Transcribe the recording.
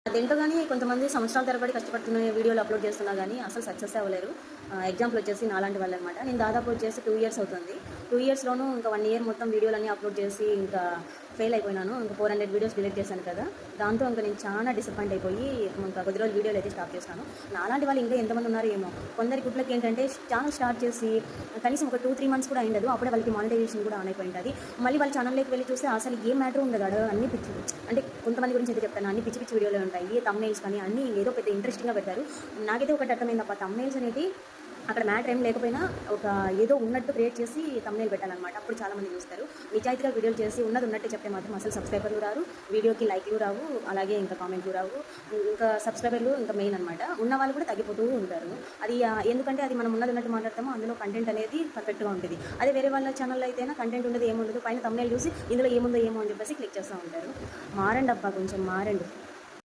అదేంటో గానీ కొంతమంది సంవత్సరాల తరబడి కష్టపడుతున్న వీడియోలు అప్‌లోడ్ చేస్తున్నా గానీ అసలు సక్సెస్ అవ్వలేరు. ఎగ్జాంపుల్ వచ్చేసి నాలాంటి వాళ్ళనమాట. నేను దాదాపు వచ్చేసి 2 ఇయర్స్ అవుతుంది. 2 ఇయర్స్‌లోనూ ఇంకా 1 ఇయర్ మొత్తం వీడియోలన్నీ అప్‌లోడ్ చేసి ఇంకా ఫెయిల్ అయిపోయినాను. ఇంకా 400 వీడియోస్ డిలీట్ చేశాను కదా! దాంతో ఇంక నేను చాలా డిసప్పాయింట్ అయిపోయి ఇంకా కొద్ది రోజులు వీడియోలు అయితే స్టాప్ చేశాను. నాలాంటి వాళ్ళు ఇంకా ఎంతమంది ఉన్నారో ఏమో! కొందరి గుడ్లకి ఏంటంటే ఛానెల్ స్టార్ట్ చేసి కనీసం ఒక 2, 3 మంత్స్ కూడా అయ్యుండదు. అప్పుడే వాళ్ళకి మానిటైజేషన్ కూడా ఆన్ అయిపోయి ఉంటది. మళ్ళీ వాళ్ళ ఛానల్‌లోకి వెళ్లి చూస్తే అసలు ఏ మ్యాటర్ ఉండదు. ఆడ అన్ని పిచ్చి అంటే కొంతమంది గురించి అయితే చెప్తాను. అన్ని పిచ్చి పిచ్చి వీడియోలే ఉంటాయి. థంబ్‌నెయిల్స్ కానీ అన్నీ ఏదో పెద్ద ఇంట్రెస్టింగ్‌గా పెడతారు. నాకైతే ఒకటి అర్థమైందబ్బా థంబ్‌నెయిల్స్ అనేటి అక్కడ మ్యాటర్ ఏం లేకపోయినా ఒక ఏదో ఉన్నట్టు క్రియేట్ చేసి థంబ్‌నెయిల్ పెట్టాలన్నమాట. అప్పుడు చాలామంది చూస్తారు. నిజాయితీగా వీడియోలు చేసి ఉన్నది ఉన్నట్టే చెప్తే మాత్రం అసలు సబ్స్క్రైబర్లు రారు, వీడియోకి లైక్‌లు రావు, అలాగే ఇంకా కామెంట్లు రావు. ఇంకా సబ్స్క్రైబర్లు ఇంకా మెయిన్ అనమాట. ఉన్నవాళ్ళు కూడా తగ్గిపోతూ ఉంటారు. అది ఎందుకంటే అది మనం ఉన్నది ఉన్నట్టు మాట్లాడతామో అందులో కంటెంట్ అనేది పర్ఫెక్ట్‌గా ఉంటుంది. అదే వేరే వాళ్ళ ఛానల్‌లో అయితేనా కంటెంట్ ఉండదు, ఏముండదు. పైన థంబ్‌నెయిల్ చూసి ఇందులో ఏముందో ఏమో అని చెప్పేసి క్లిక్ చేస్తూ ఉంటారు. మారండబ్బా, కొంచెం మారండి.